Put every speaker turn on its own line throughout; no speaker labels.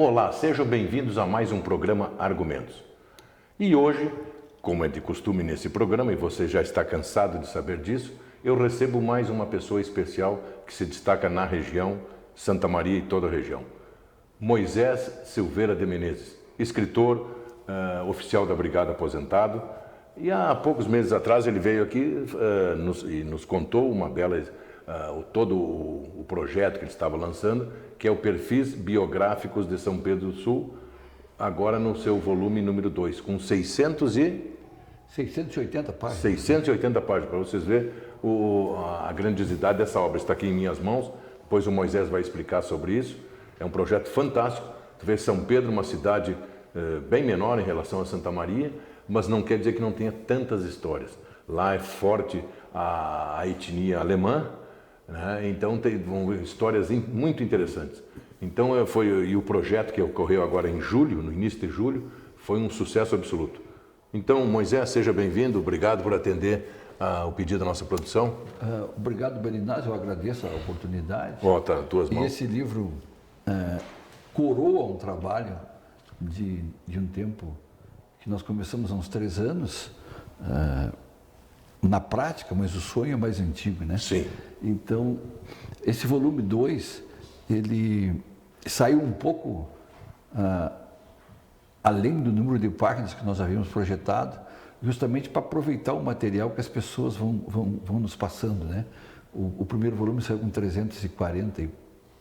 Olá, sejam bem-vindos a mais um programa Argumentos. E hoje, como é de costume nesse programa, e você já está cansado de saber disso, eu recebo mais uma pessoa especial que se destaca na região, Santa Maria e toda a região. Moisés Silveira de Menezes, escritor, oficial da Brigada aposentado, e há poucos meses atrás ele veio aqui e nos contou uma bela, todo o projeto que ele estava lançando, que é o Perfis Biográficos de São Pedro do Sul, agora no seu volume número 2, com
680 páginas.
680 páginas, para vocês verem a grandiosidade dessa obra. Está aqui em minhas mãos, depois o Moisés vai explicar sobre isso. É um projeto fantástico. Tu vê São Pedro, uma cidade bem menor em relação a Santa Maria, mas não quer dizer que não tenha tantas histórias. Lá é forte a etnia alemã, né? Então tem histórias muito interessantes. Então e o projeto que ocorreu agora em julho, no início de julho, foi um sucesso absoluto. Então, Moisés, seja bem-vindo, obrigado por atender o pedido da nossa produção.
Obrigado, Belinazzi, eu agradeço a oportunidade.
Tá, tuas mãos.
E esse livro coroa um trabalho de um tempo que nós começamos há uns 3 anos, na prática, mas o sonho é mais antigo, né?
Sim.
Então, esse volume 2, ele saiu um pouco além do número de páginas que nós havíamos projetado, justamente para aproveitar o material que as pessoas vão nos passando, né? O primeiro volume saiu com 340 e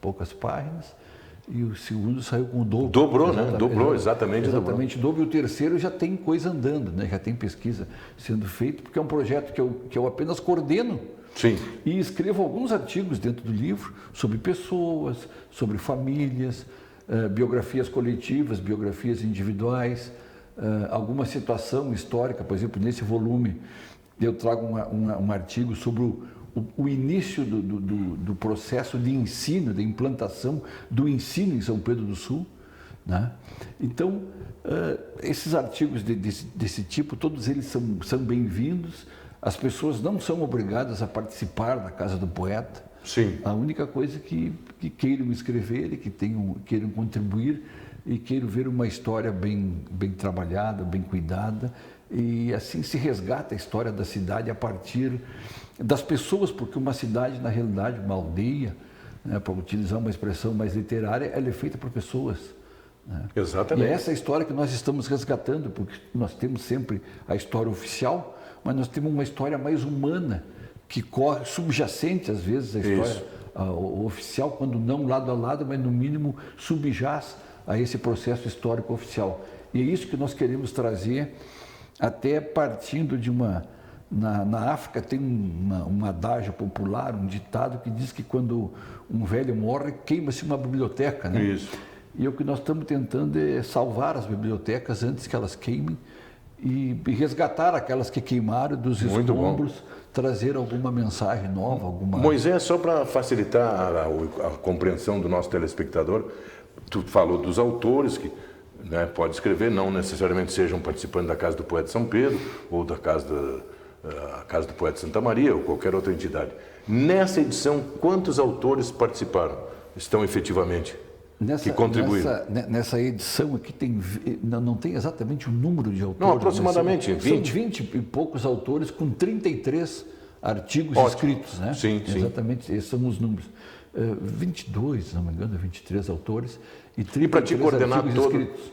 poucas páginas, e o segundo saiu com o dobro.
Dobrou, né? Dobrou, exatamente.
Exatamente, dobro. E o terceiro já tem coisa andando, né? Já tem pesquisa sendo feita, porque é um projeto que eu apenas coordeno.
Sim.
E escrevo alguns artigos dentro do livro sobre pessoas, sobre famílias, biografias coletivas, biografias individuais, alguma situação histórica. Por exemplo, nesse volume eu trago um artigo sobre o início do processo de ensino, da implantação do ensino em São Pedro do Sul, né? Então, esses artigos desse tipo, todos eles são bem-vindos. As pessoas não são obrigadas a participar da Casa do Poeta.
Sim.
A única coisa que queiram escrever e que queiram contribuir e queiram ver uma história bem trabalhada, bem cuidada, e assim se resgata a história da cidade a partir das pessoas, porque uma cidade, na realidade, uma aldeia, né, para utilizar uma expressão mais literária, ela é feita por pessoas, né?
Exatamente.
E é essa história que nós estamos resgatando, porque nós temos sempre a história oficial, mas nós temos uma história mais humana, que corre subjacente, às vezes, à história oficial, quando não lado a lado, mas no mínimo subjaz a esse processo histórico oficial. E é isso que nós queremos trazer, até partindo de na África tem um adágio popular, um ditado que diz que quando um velho morre, queima-se uma biblioteca, né?
Isso.
E o que nós estamos tentando é salvar as bibliotecas antes que elas queimem e resgatar aquelas que queimaram dos escombros, trazer alguma mensagem nova, alguma...
Moisés, só para facilitar a compreensão do nosso telespectador, tu falou dos autores que, né, pode escrever, não necessariamente sejam participantes da Casa do Poeta São Pedro ou da Casa do Poeta Santa Maria ou qualquer outra entidade. Nessa edição, quantos autores estão efetivamente? Que contribuíram?
Nessa edição aqui não tem exatamente o número de autores.
Não, aproximadamente 20.
São 20 e poucos autores com 33 artigos escritos, né?
Sim, sim.
Exatamente, esses são os números. 22, se não me engano, 23 autores e 33
para te coordenar
artigos escritos.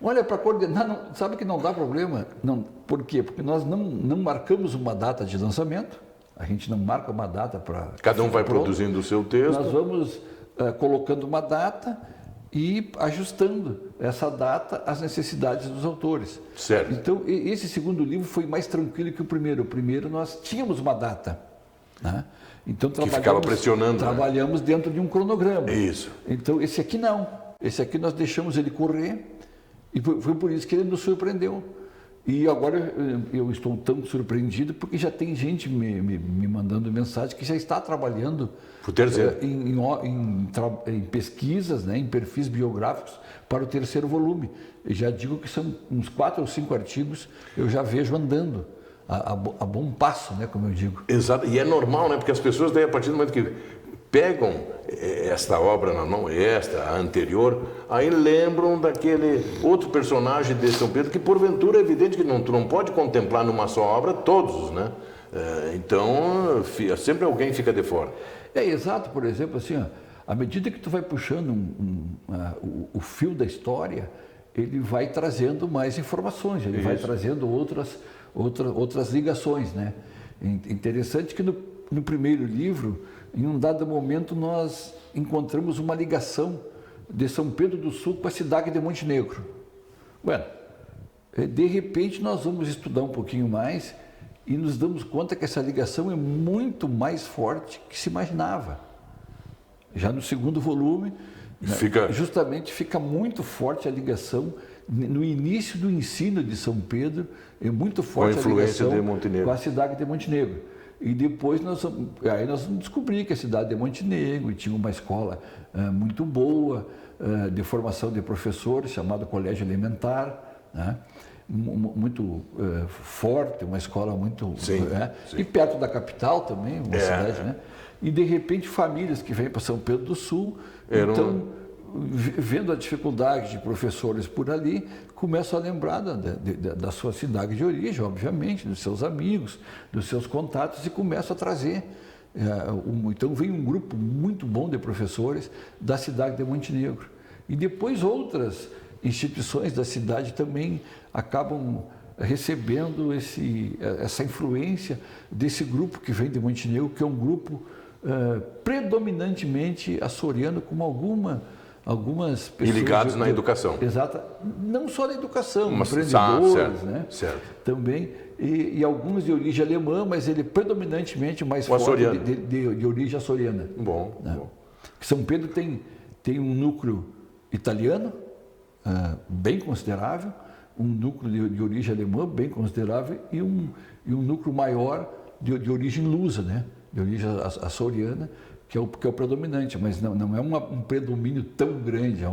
Olha, para coordenar, sabe que não dá problema. Não, por quê? Porque nós não marcamos uma data de lançamento, a gente não marca uma data para...
Cada um vai produzindo o seu texto.
Nós vamos colocando uma data e ajustando essa data às necessidades dos autores.
Certo.
Então, esse segundo livro foi mais tranquilo que o primeiro. O primeiro nós tínhamos uma data, né? Então,
que ficava pressionando.
Trabalhamos dentro de um cronograma.
Isso.
Então, esse aqui não. Esse aqui nós deixamos ele correr e foi por isso que ele nos surpreendeu. E agora eu estou tão surpreendido porque já tem gente me mandando mensagem que já está trabalhando em pesquisas, né, em perfis biográficos para o terceiro volume. Eu já digo que são uns 4 ou 5 artigos eu já vejo andando a bom passo, né, como eu digo.
Exato, e é normal, né, porque as pessoas daí a partir do momento que pegam esta obra na mão, a anterior, aí lembram daquele outro personagem de São Pedro que porventura é evidente que tu não pode contemplar numa só obra todos, né? Então, sempre alguém fica de fora.
É exato, por exemplo, assim, ó, à medida que tu vai puxando o fio da história, ele vai trazendo mais informações, ele vai trazendo outras ligações, né? Interessante que no primeiro livro, em um dado momento, nós encontramos uma ligação de São Pedro do Sul com a cidade de Montenegro. Bueno, de repente nós vamos estudar um pouquinho mais e nos damos conta que essa ligação é muito mais forte que se imaginava. Já no segundo volume, justamente fica muito forte a ligação, no início do ensino de São Pedro, é muito forte a ligação com a cidade de Montenegro. E depois nós vamos descobrir que a cidade de Montenegro tinha uma escola muito boa, de formação de professores, chamado Colégio Elementar, né? Muito forte, uma escola muito...
Sim.
E perto da capital também, uma cidade, né? E de repente famílias que vêm para São Pedro do Sul, então, vendo a dificuldade de professores por ali, começam a lembrar da sua cidade de origem, obviamente, dos seus amigos, dos seus contatos, e começam a trazer. Então vem um grupo muito bom de professores da cidade de Montenegro. E depois outras instituições da cidade também acabam recebendo essa influência desse grupo que vem de Montenegro, que é um grupo predominantemente açoriano, com algumas pessoas...
E ligados na educação.
Exato. Não só na educação, empreendedores,
certo,
né?
Certo.
Também. E alguns de origem alemã, mas ele predominantemente mais forte de origem açoriana.
Bom,
né?
Bom.
São Pedro tem um núcleo italiano, bem considerável, um núcleo de origem alemã, bem considerável, e um núcleo maior de origem lusa, né? De origem açoriana, que é o predominante, mas não é um predomínio tão grande,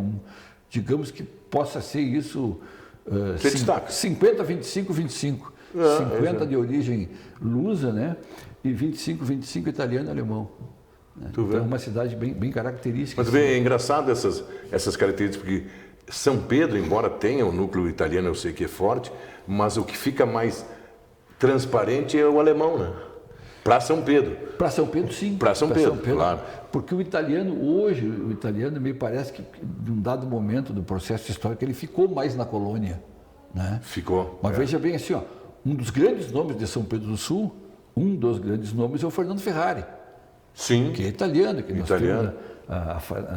digamos que possa ser isso 50, 25, 25. 50 de origem lusa, né? E 25 italiano e alemão. Né? Então é uma cidade bem característica.
Mas é engraçado essas características, porque São Pedro, embora tenha o núcleo italiano, eu sei que é forte, mas o que fica mais transparente é o alemão, né? Para São Pedro.
Para São Pedro, sim.
Para São Pedro, claro.
Porque o italiano, me parece que, de um dado momento do processo histórico, ele ficou mais na colônia. Né?
Ficou.
Mas veja bem assim, ó, um dos grandes nomes de São Pedro do Sul, é o Fernando Ferrari.
Sim.
Que é italiano. Que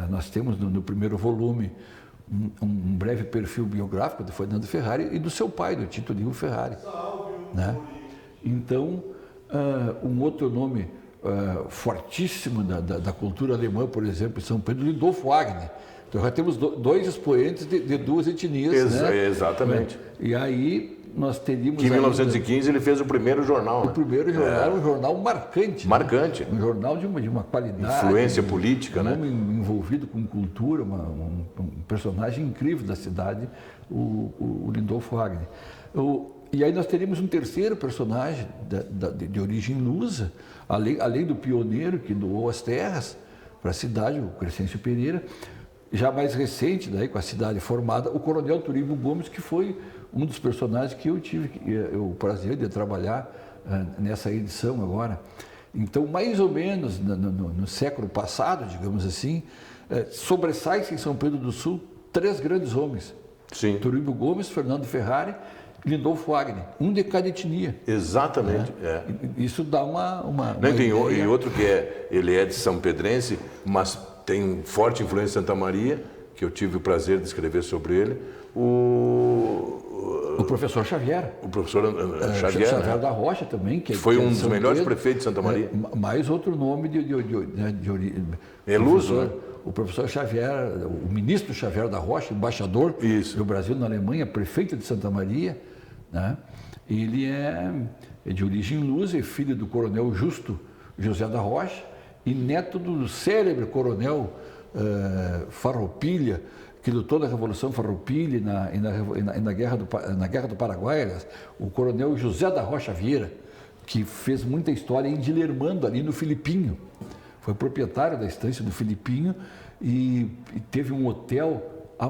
nós temos no primeiro volume um breve perfil biográfico do Fernando Ferrari e do seu pai, do Tito Livio Ferrari. Né? Então, um outro nome fortíssimo da cultura alemã, por exemplo, em São Pedro, Lindolfo Wagner. Então já temos dois expoentes de duas etnias. Né?
Exatamente.
E aí nós teríamos...
Que em 1915 ele fez o primeiro jornal.
O primeiro jornal, um jornal marcante.
Marcante.
Né? Um jornal de uma qualidade.
Influência política,
um
né?
homem envolvido com cultura, um personagem incrível da cidade, o Lindolfo Wagner. E aí nós teríamos um terceiro personagem de origem lusa, além do pioneiro que doou as terras para a cidade, o Crescêncio Pereira, já mais recente, daí, com a cidade formada, o Coronel Turíbio Gomes, que foi um dos personagens que eu tive o prazer de trabalhar nessa edição agora. Então, mais ou menos no século passado, digamos assim, sobressai-se em São Pedro do Sul 3 grandes homens.
Sim.
Turíbio Gomes, Fernando Ferrari, Lindolfo Wagner, um de cada etnia.
Exatamente.
Isso dá uma
ideia. E outro que ele é de São Pedrense, mas tem forte influência em Santa Maria, que eu tive o prazer de escrever sobre ele,
o professor Xavier.
O professor Xavier,
né? Da Rocha também. Que
foi um dos melhores prefeitos de Santa Maria.
Mais outro nome de origem.
É luso, né?
O professor Xavier, o ministro Xavier da Rocha, embaixador do Brasil na Alemanha, prefeito de Santa Maria, né? Ele é de origem lusa, é filho do coronel Justo José da Rocha e neto do célebre coronel Farroupilha, que lutou na Revolução Farroupilha e na Guerra do Paraguai, aliás, o coronel José da Rocha Vieira, que fez muita história em Dilermando, ali no Filipinho. foi proprietário da estância do Filipinho e teve um hotel há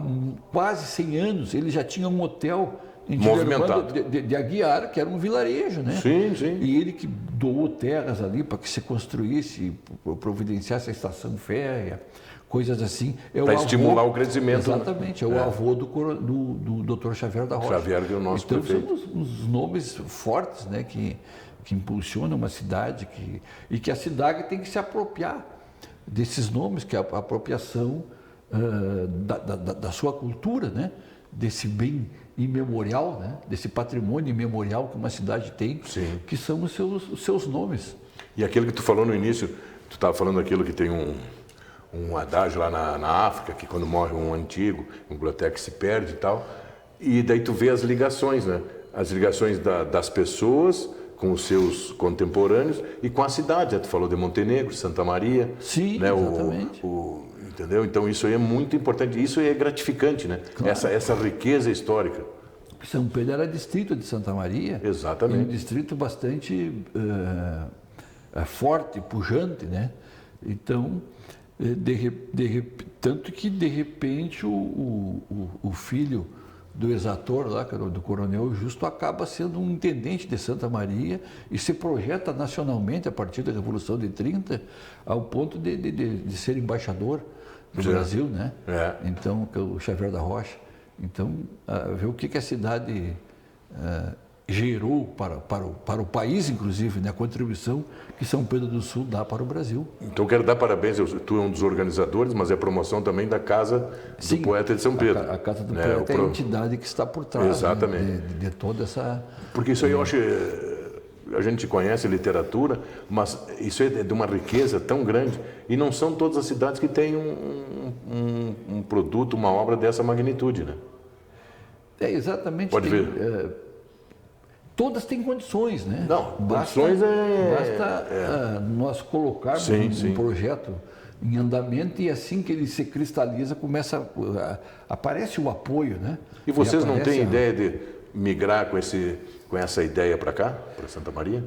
quase 100 anos. Ele já tinha um hotel em
movimentado
de Aguiar, que era um vilarejo, né?
Sim, sim.
E ele que doou terras ali para que se construísse, providenciasse a estação férrea, coisas assim.
Para estimular o crescimento.
Exatamente, é o avô do Dr. Xavier da Rocha.
Xavier, que é o nosso
então,
prefeito.
são os nomes fortes, né, que impulsionam uma cidade e que a cidade tem que se apropriar desses nomes, que é a apropriação da sua cultura, né, desse bem imemorial, né, desse patrimônio imemorial que uma cidade tem,
Sim.
que são os seus nomes.
E aquilo que tu falou no início, tu estava falando aquilo que tem um adágio lá na África, que quando morre um antigo, a biblioteca se perde e tal, e daí tu vê as ligações, né? As ligações das pessoas com os seus contemporâneos e com a cidade, né? Tu falou de Montenegro, Santa Maria.
Sim,
né?
exatamente.
Entendeu? Então isso aí é muito importante, isso é gratificante, né?
Claro.
Essa riqueza histórica.
São Pedro era distrito de Santa Maria.
Exatamente.
Um distrito bastante forte, pujante, né? Então, tanto que de repente o filho do ex-ator lá, do Coronel Justo, acaba sendo um intendente de Santa Maria e se projeta nacionalmente a partir da Revolução de 30 ao ponto de ser embaixador do Brasil, né? Então, o Xavier da Rocha. Então, ver o que a cidade gerou para o país, inclusive, né? A contribuição que São Pedro do Sul dá para o Brasil.
Então, quero dar parabéns, tu é um dos organizadores, mas é promoção também da Casa do Poeta de São Pedro.
A Casa do Poeta é a entidade que está por trás,
exatamente,
né? de toda essa...
Porque isso aí eu acho... A gente conhece literatura, mas isso é de uma riqueza tão grande. E não são todas as cidades que têm um produto, uma obra dessa magnitude, né?
Exatamente.
Pode ver.
Todas têm condições, né?
Não, condições
Basta nós colocarmos um projeto em andamento e assim que ele se cristaliza, aparece o apoio, né?
E vocês não têm ideia de migrar com essa ideia para cá, para Santa Maria?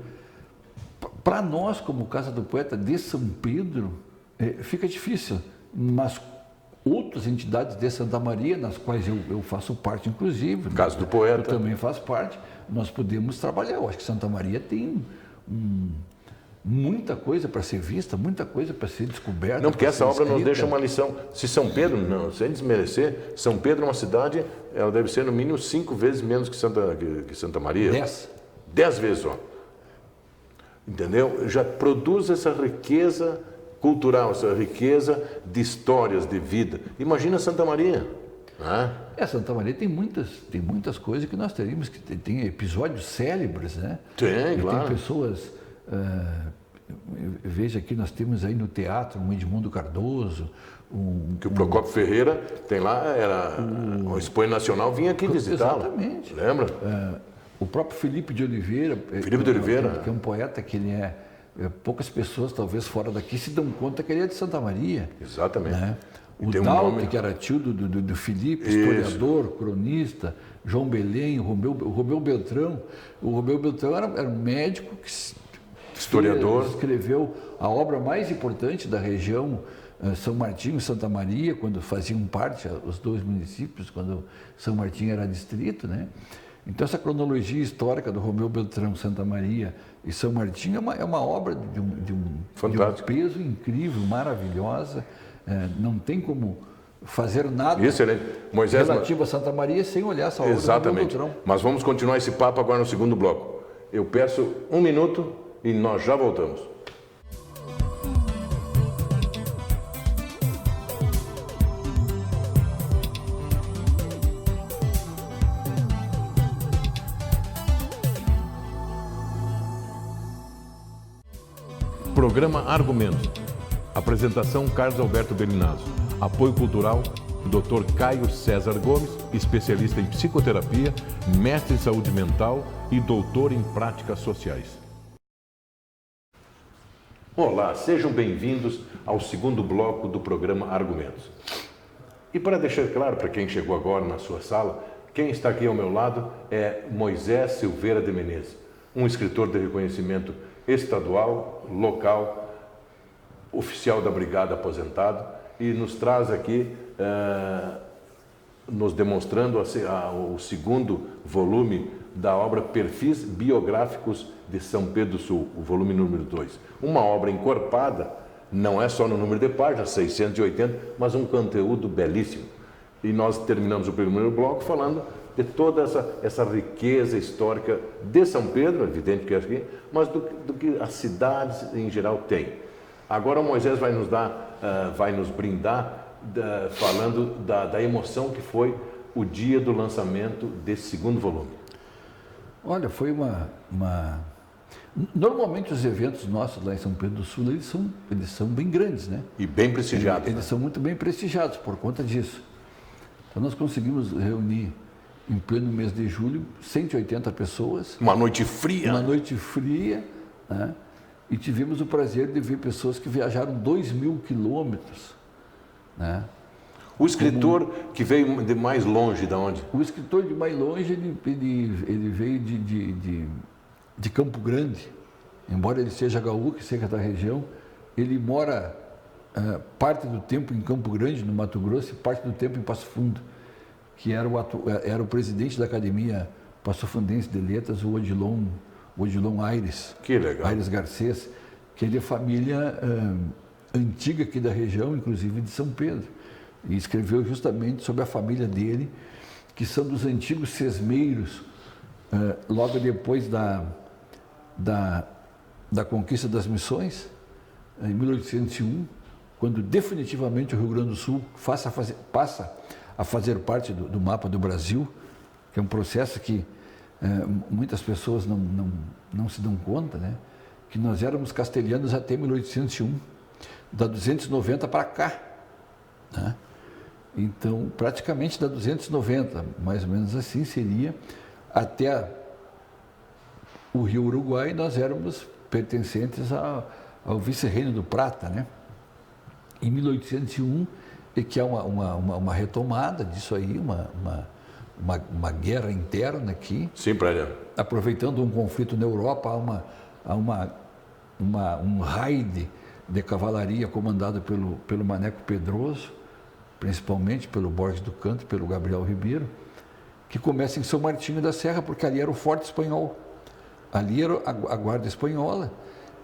Para nós, como Casa do Poeta de São Pedro, fica difícil, mas outras entidades de Santa Maria, nas quais eu faço parte, inclusive,
Casa do Poeta,
eu também faço parte, nós podemos trabalhar. Eu acho que Santa Maria tem muita coisa para ser vista, muita coisa para ser descoberta.
Não, porque essa obra nos deixa uma lição. Se São Pedro, não, sem desmerecer, São Pedro é uma cidade, ela deve ser no mínimo 5 vezes menos que Santa Maria.
10.
10 vezes, ó. Entendeu? Já produz essa riqueza cultural, essa riqueza de histórias, de vida. Imagina Santa Maria. Né?
Santa Maria tem muitas coisas que nós teríamos, que tem episódios célebres, né?
Tem, claro.
Tem pessoas... veja aqui, nós temos aí no teatro o Edmundo Cardoso,
que o Procópio Ferreira tem lá, o Expoente Nacional vinha aqui visitá-lo.
Exatamente.
Lembra?
O próprio Felipe de Oliveira, que é um poeta que ele poucas pessoas, talvez fora daqui, se dão conta que ele é de Santa Maria.
Exatamente.
Né? O Dalte, que era tio do Felipe, historiador, cronista, João Belém, o Romeu Beltrão. O Romeu Beltrão era um médico que
historiador,
escreveu a obra mais importante da região São Martinho e Santa Maria, quando faziam parte os dois municípios, quando São Martinho era distrito, né? Então essa cronologia histórica do Romeu Beltrão, Santa Maria e São Martinho é uma obra de um peso incrível, maravilhosa. Não tem como fazer nada relativo a Santa Maria sem olhar essa obra.
Exatamente.
do Romeu Beltrão.
Mas vamos continuar esse papo agora no segundo bloco. Eu peço 1 minuto e nós já voltamos. Programa Argumentos. Apresentação Carlos Alberto Belinazzo. Apoio cultural Dr. Caio César Gomes, especialista em psicoterapia, mestre em saúde mental e doutor em práticas sociais. Olá, sejam bem-vindos ao segundo bloco do programa Argumentos. E para deixar claro para quem chegou agora na sua sala, quem está aqui ao meu lado é Moisés Silveira de Menezes, um escritor de reconhecimento estadual, local, oficial da Brigada aposentado, e nos traz aqui, nos demonstrando o segundo volume da obra Perfis Biográficos de São Pedro do Sul, o volume número 2. Uma obra encorpada, não é só no número de páginas, 680, mas um conteúdo belíssimo. E nós terminamos o primeiro bloco falando de toda essa riqueza histórica de São Pedro, evidente que é aqui, mas do que as cidades em geral têm. Agora o Moisés vai nos brindar falando da emoção que foi o dia do lançamento desse segundo volume.
Olha, foi Normalmente os eventos nossos lá em São Pedro do Sul, eles são bem grandes, né?
E bem prestigiados.
Eles são muito bem prestigiados por conta disso. Então nós conseguimos reunir em pleno mês de julho 180 pessoas.
Uma noite fria.
Uma noite fria, né? E tivemos o prazer de ver pessoas que viajaram 2.000 quilômetros, né?
O escritor que veio de mais longe, de onde?
O escritor de mais longe, ele veio de Campo Grande. Embora ele seja gaúcho, seja da região, ele mora parte do tempo em Campo Grande, no Mato Grosso, e parte do tempo em Passo Fundo, que era o presidente da Academia Passofundense de Letras, o Odilon Aires.
Que legal.
Aires Garcês, que é de família antiga aqui da região, inclusive de São Pedro. E escreveu justamente sobre a família dele, que são dos antigos sesmeiros, logo depois da conquista das missões, em 1801, quando definitivamente o Rio Grande do Sul passa a fazer parte do mapa do Brasil, que é um processo que muitas pessoas não se dão conta, né? Que nós éramos castelhanos até 1801, da 290 para cá, né? Então, praticamente da 290, mais ou menos assim, seria até o Rio Uruguai, nós éramos pertencentes ao vice-reino do Prata, né? Em 1801, e que é uma retomada disso aí, uma guerra interna aqui.
Sim,
aproveitando um conflito na Europa, há um raid de cavalaria comandado pelo Maneco Pedroso, principalmente pelo Borges do Canto, pelo Gabriel Ribeiro, que começa em São Martinho da Serra, porque ali era o Forte Espanhol. Ali era a guarda espanhola,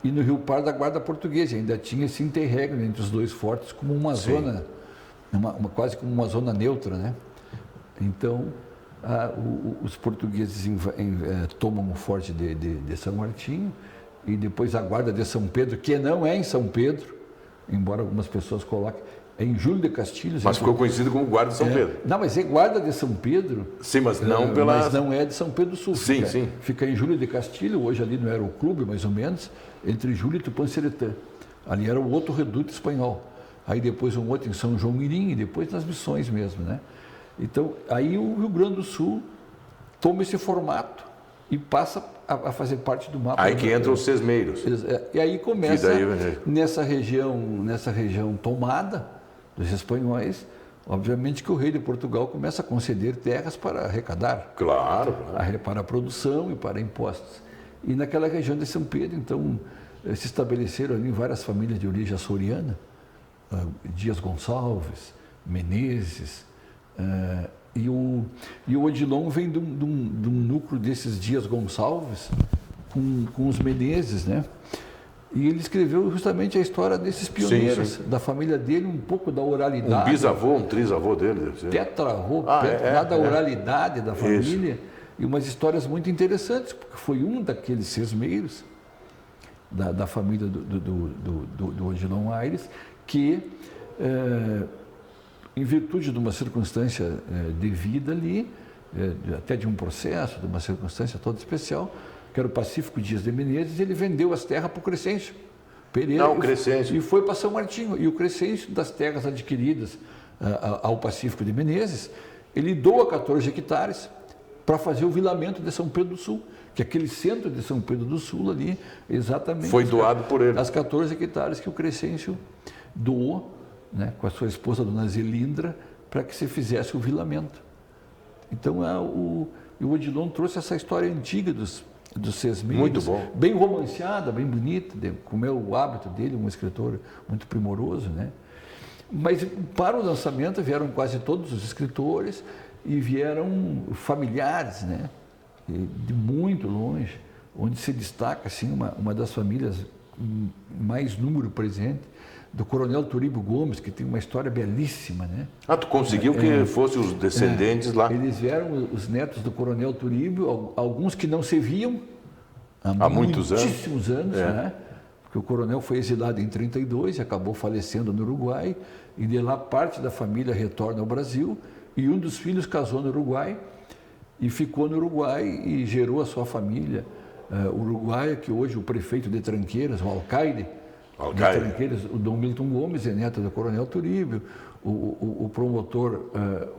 e no Rio Pardo a guarda portuguesa. Ainda tinha esse interregno entre os dois fortes, como uma zona, quase como uma zona neutra, né? Então, os portugueses tomam o forte de São Martinho, e depois a guarda de São Pedro, que não é em São Pedro, embora algumas pessoas coloquem, é em Júlio de Castilhos.
Mas ficou conhecido como Guarda de São Pedro.
Não, mas é Guarda de São Pedro.
Sim, mas não pela...
Mas não é de São Pedro do Sul.
Sim, sim.
Fica em Júlio de Castilho, hoje ali no Aeroclube, mais ou menos, entre Júlio e Tupanciretã. Ali era o outro reduto espanhol. Aí depois um outro em São João Mirim, e depois nas missões mesmo, né? Então, aí o Rio Grande do Sul toma esse formato e passa a fazer parte do mapa.
Aí que entram os sesmeiros.
E aí começa, nessa região tomada dos espanhóis, obviamente que o rei de Portugal começa a conceder terras para arrecadar.
Claro.
Para a produção e para impostos. E naquela região de São Pedro, então, se estabeleceram ali várias famílias de origem açoriana, Dias Gonçalves, Menezes, e o Odilon vem de um núcleo desses Dias Gonçalves com os Menezes, né? E ele escreveu justamente a história desses pioneiros, sim. Da família dele, um pouco da oralidade.
Um bisavô, um trisavô dele, deve ser.
Tetravô, da oralidade da família. Isso. E umas histórias muito interessantes, porque foi um daqueles sesmeiros da família do Odilon Aires, que, em virtude de uma circunstância de vida ali, até de um processo, de uma circunstância toda especial, que era o Pacífico Dias de Menezes, ele vendeu as terras para o Crescêncio Pereira.
O Crescêncio.
E foi para São Martinho. E o Crescêncio, das terras adquiridas ao Pacífico de Menezes, ele doa 14 hectares para fazer o vilamento de São Pedro do Sul, que é aquele centro de São Pedro do Sul ali, exatamente.
Foi doado por ele.
As 14 hectares que o Crescêncio doou, né, com a sua esposa, Dona Zelindra, para que se fizesse o vilamento. Então, o Odilon trouxe essa história antiga dos Sesmeiros.
Muito bom.
Bem romanceada, bem bonita, como é o hábito dele, um escritor muito primoroso, né? Mas para o lançamento vieram quase todos os escritores e vieram familiares, né? De muito longe, onde se destaca assim, uma das famílias mais número presente, do Coronel Turíbio Gomes, que tem uma história belíssima, né?
Ah, tu conseguiu que fossem os descendentes lá?
Eles vieram, os netos do Coronel Turíbio, alguns que não se viam
há muitos
muitíssimos anos, né? Porque o coronel foi exilado em 32 e acabou falecendo no Uruguai, e de lá parte da família retorna ao Brasil, e um dos filhos casou no Uruguai e ficou no Uruguai e gerou a sua família uruguaia, que hoje o prefeito de Tranqueiras, o Alcaide de Tranqueiras, o Dom Milton Gomes, é neto do Coronel Turíbio, o promotor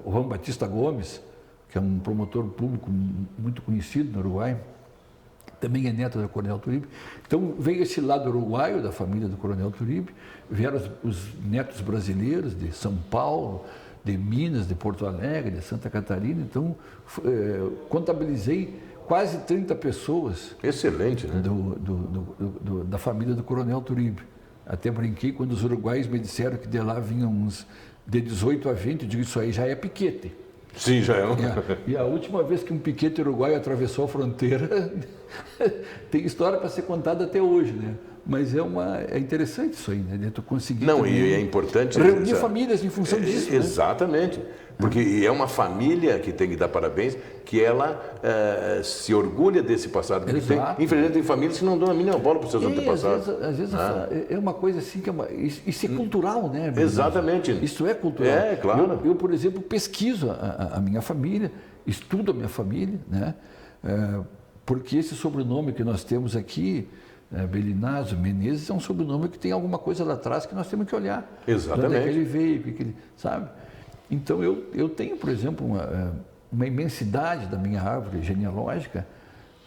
o Juan Batista Gomes, que é um promotor público muito conhecido no Uruguai, também é neto do Coronel Turíbio. Então veio esse lado uruguaio da família do Coronel Turíbio, vieram os netos brasileiros de São Paulo, de Minas, de Porto Alegre, de Santa Catarina. Então contabilizei quase 30 pessoas.
Excelente, né?
Da família do Coronel Turíbio. Até brinquei quando os uruguaios me disseram que de lá vinham uns de 18 a 20, eu digo, isso aí já é piquete.
Sim, já é.
E a última vez que um piquete uruguaio atravessou a fronteira, tem história para ser contada até hoje, né? Mas é interessante isso aí, né? Tu conseguir.
Não, e é importante
reunir famílias em função disso.
Exatamente. Né? Porque é uma família que tem que dar parabéns, que ela se orgulha desse passado que tem. Infelizmente, tem famílias que não dão a mínima bola para os seus antepassados.
Às vezes é uma coisa assim que isso é cultural, né?
Exatamente.
Isso é cultural.
É, claro.
Eu, por exemplo, pesquiso a minha família, estudo a minha família, né? Porque esse sobrenome que nós temos aqui, Belinazzo Menezes, é um sobrenome que tem alguma coisa lá atrás que nós temos que olhar.
Exatamente.
De onde é que ele veio, o que ele, sabe? Então, eu tenho, por exemplo, uma imensidade da minha árvore genealógica.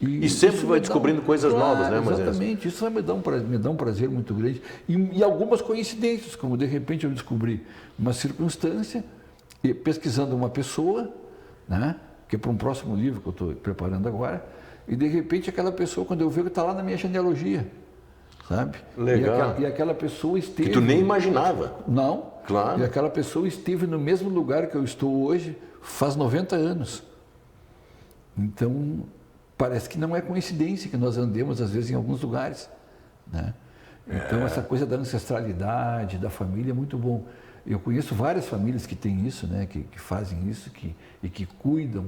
E sempre vai descobrindo coisas novas, né, Moisés?
Exatamente, isso me dá um prazer muito grande. E algumas coincidências, como de repente eu descobri uma circunstância, e pesquisando uma pessoa, né, que é para um próximo livro que eu estou preparando agora, e de repente aquela pessoa, quando eu vejo, está lá na minha genealogia, sabe?
Legal.
E aquela pessoa esteve...
Que tu nem imaginava.
Não.
Claro.
E aquela pessoa esteve no mesmo lugar que eu estou hoje faz 90 anos. Então, parece que não é coincidência que nós andemos, às vezes, em alguns lugares, né? Então, essa coisa da ancestralidade, da família é muito bom. Eu conheço várias famílias que têm isso, né? Que fazem isso e que cuidam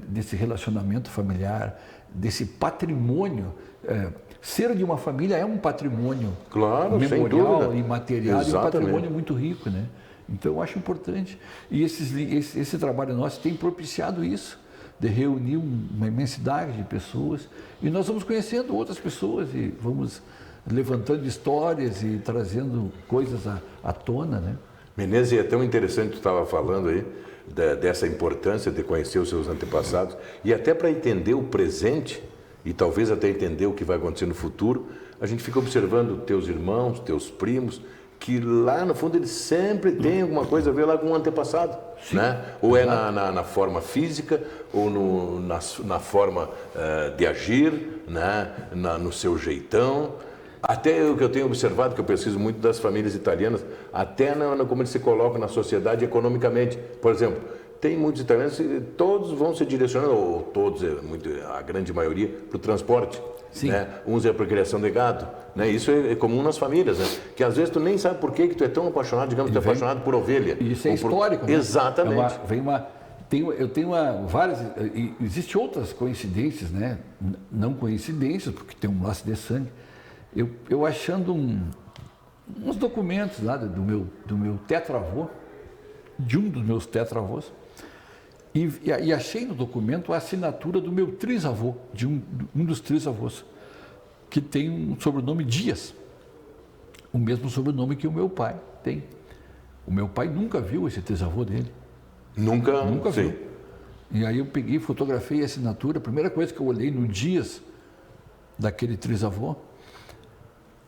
desse relacionamento familiar, desse patrimônio. Ser de uma família é um patrimônio memorial e material, e um patrimônio muito rico, né? Então, eu acho importante. E esse trabalho nosso tem propiciado isso, de reunir uma imensidade de pessoas, e nós vamos conhecendo outras pessoas e vamos levantando histórias e trazendo coisas à tona, né?
Menezes, é tão interessante que tu estava falando aí, dessa importância de conhecer os seus antepassados, e até para entender o presente, e talvez até entender o que vai acontecer no futuro, a gente fica observando teus irmãos, teus primos, que lá no fundo eles sempre têm alguma coisa a ver lá com o antepassado, né? Ou é na forma física, ou na forma de agir, né? No seu jeitão. Até o que eu tenho observado, que eu pesquiso muito das famílias italianas, até como eles se colocam na sociedade economicamente. Por exemplo, tem muitos italianos que todos vão se direcionando, ou todos, a grande maioria, para o transporte.
Sim.
Né? Uns é para a criação de gado. Né? Isso é comum nas famílias, né? Que às vezes tu nem sabe por que tu é tão apaixonado, digamos, tu é apaixonado por ovelha.
Isso é histórico, né?
Exatamente.
Eu tenho várias... Existem outras coincidências, né? Não coincidências, porque tem um laço de sangue. Eu achando uns documentos lá do meu tetravô, de um dos meus tetravôs, e achei no documento a assinatura do meu trisavô, de um dos trisavôs, que tem um sobrenome Dias, o mesmo sobrenome que o meu pai tem. O meu pai nunca viu esse trisavô dele.
Nunca
viu. E aí eu peguei, fotografei a assinatura. A primeira coisa que eu olhei no Dias daquele trisavô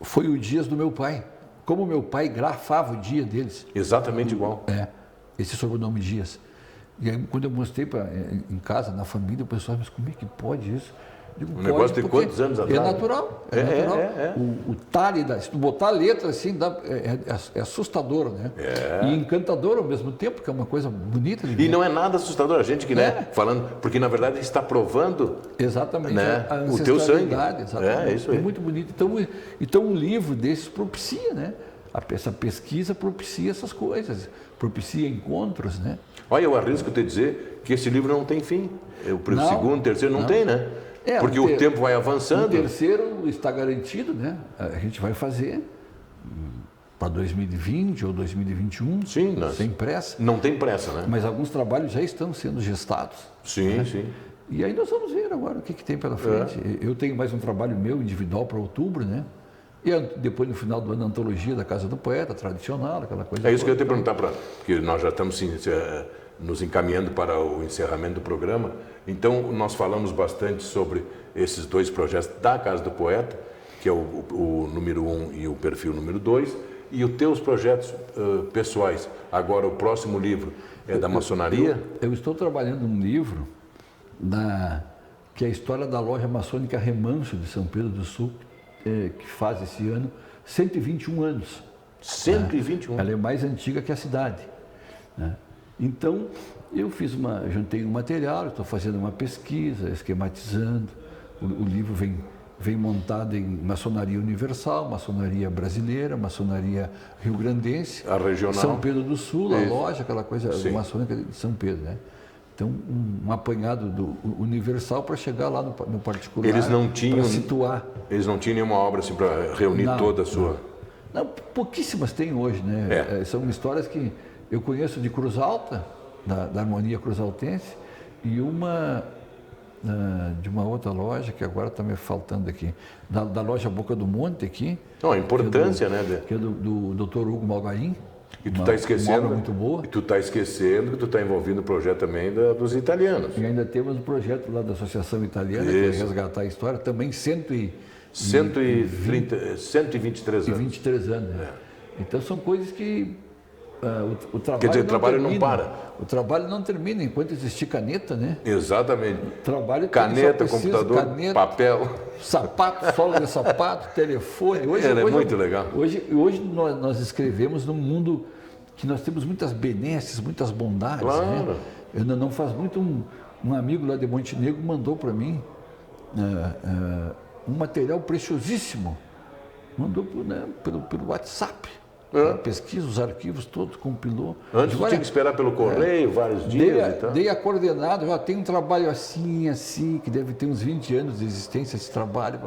foi o Dias do meu pai. Como o meu pai grafava o dia deles.
Exatamente igual.
Esse sobrenome Dias. E aí, quando eu mostrei em casa, na família, o pessoal, mas como é que pode isso? Digo,
Um negócio de
porque
quantos anos atrás?
É natural. O talhe, se tu botar a letra assim, é assustador, né? E encantador ao mesmo tempo, que é uma coisa bonita de ver.
E não é nada assustador, a gente que, né, falando, porque na verdade está provando,
exatamente,
né,
a
o teu sangue.
exatamente.
Isso aí.
É muito bonito. Então um livro desses propicia, né? Essa pesquisa propicia essas coisas, propicia encontros, né?
Olha, eu arrisco te dizer que esse livro não tem fim. O
Não,
segundo, terceiro não tem, né? Porque o tempo vai
O
avançando.
terceiro está garantido, né? A gente vai fazer para 2020 ou 2021,
Sim,
sem pressa.
Não tem pressa, né?
Mas alguns trabalhos já estão sendo gestados.
Sim,
né?
sim.
E aí nós vamos ver agora o que tem pela frente. Eu tenho mais um trabalho meu individual para outubro, né? E depois, no final do ano, a antologia da Casa do Poeta, tradicional, aquela coisa.
É isso que eu ia te perguntar, porque nós já estamos nos encaminhando para o encerramento do programa. Então, nós falamos bastante sobre esses dois projetos da Casa do Poeta, que é o número 1 e o perfil número 2, e os teus projetos pessoais. Agora, o próximo livro é da maçonaria?
Eu estou trabalhando num livro que é a história da loja maçônica Remanso de São Pedro do Sul, que faz esse ano 121 anos.
121?
Ela é mais antiga que a cidade. Né? Então, eu juntei um material, estou fazendo uma pesquisa, esquematizando. O livro vem montado em maçonaria universal, maçonaria brasileira, maçonaria rio-grandense,
a regional,
São Pedro do Sul, a
isso.
Loja, aquela coisa maçônica de São Pedro, né? Então, um apanhado do universal para chegar lá no particular,
eles não tinham,
para situar.
Eles não tinham nenhuma obra assim para reunir toda a sua...
Não, pouquíssimas tem hoje, né? São histórias que eu conheço de Cruz Alta, da Harmonia Cruzaltense, e uma de uma outra loja, que agora está me faltando aqui, da loja Boca do Monte aqui.
Não, a importância,
que é do Dr. Hugo Malgarim.
E tu está esquecendo,
muito boa.
E tu está esquecendo que tu está envolvido no projeto também dos italianos.
E ainda temos um projeto lá da Associação Italiana, que é resgatar a história, também
123 anos.
23 anos. Né? Então são coisas que o trabalho,
quer dizer, o trabalho
termina,
não para.
O trabalho não termina enquanto existir caneta, né?
Exatamente.
O trabalho
caneta, computador, caneta, papel.
Sapato, sola de sapato, telefone. Hoje
é muito legal.
Hoje nós escrevemos num mundo que nós temos muitas benesses, muitas bondades.
Claro.
Né? Eu não faz muito um amigo lá de Montenegro mandou para mim um material preciosíssimo. Mandou pelo WhatsApp. Pesquisa os arquivos todos, compilou.
Antes tinha que esperar pelo correio, vários dias e tal.
Dei a coordenada, já tem um trabalho assim, que deve ter uns 20 anos de existência esse trabalho.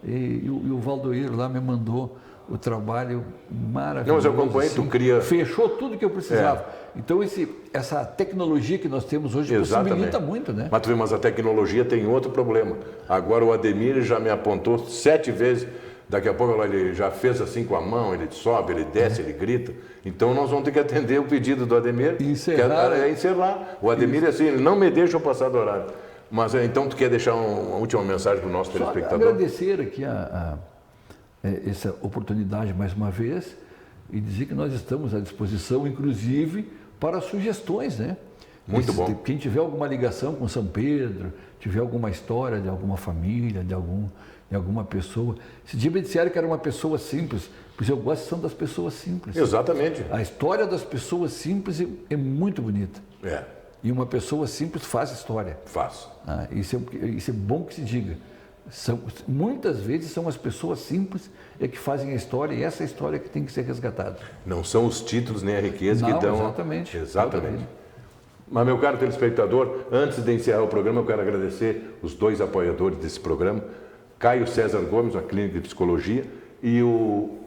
E o Valdoir lá me mandou o trabalho maravilhoso.
Não, mas eu acompanhei, tu cria...
Fechou tudo que eu precisava. Então, essa tecnologia que nós temos hoje possibilita muito, né?
Mas a tecnologia tem outro problema. Agora o Ademir já me apontou 7 vezes. Daqui a pouco ele já fez assim com a mão, ele sobe, ele desce, ele grita. Então nós vamos ter que atender o pedido do Ademir. Encerrar. O Ademir assim, ele não me deixa eu passar do horário. Mas então tu quer deixar uma última mensagem para o nosso telespectador?
Agradecer aqui essa oportunidade mais uma vez e dizer que nós estamos à disposição, inclusive, para sugestões, né?
Muito bom.
Quem tiver alguma ligação com São Pedro, tiver alguma história de alguma família, de alguma pessoa. Esse dia me disseram que era uma pessoa simples, pois eu gosto das pessoas simples.
Exatamente.
A história das pessoas simples é muito bonita. E uma pessoa simples faz história.
Faz.
Isso é bom que se diga. Muitas vezes são as pessoas simples que fazem a história e essa história que tem que ser resgatada.
Não são os títulos nem a riqueza que dão...
Exatamente.
Mas, meu caro telespectador, antes de encerrar o programa, eu quero agradecer os 2 apoiadores desse programa, Caio César Gomes, uma clínica de psicologia, e o...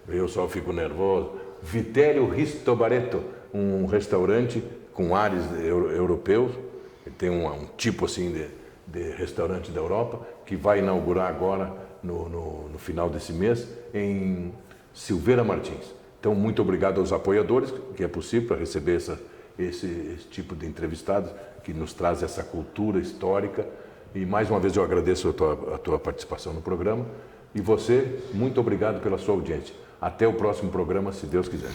eu só fico nervoso. Vitélio Ristobareto, um restaurante com ares europeus, tem um tipo assim de restaurante da Europa, que vai inaugurar agora, no final desse mês, em Silveira Martins. Então, muito obrigado aos apoiadores, que é possível para receber esse tipo de entrevistados, que nos traz essa cultura histórica. E mais uma vez eu agradeço a tua participação no programa. E você, muito obrigado pela sua audiência. Até o próximo programa, se Deus quiser.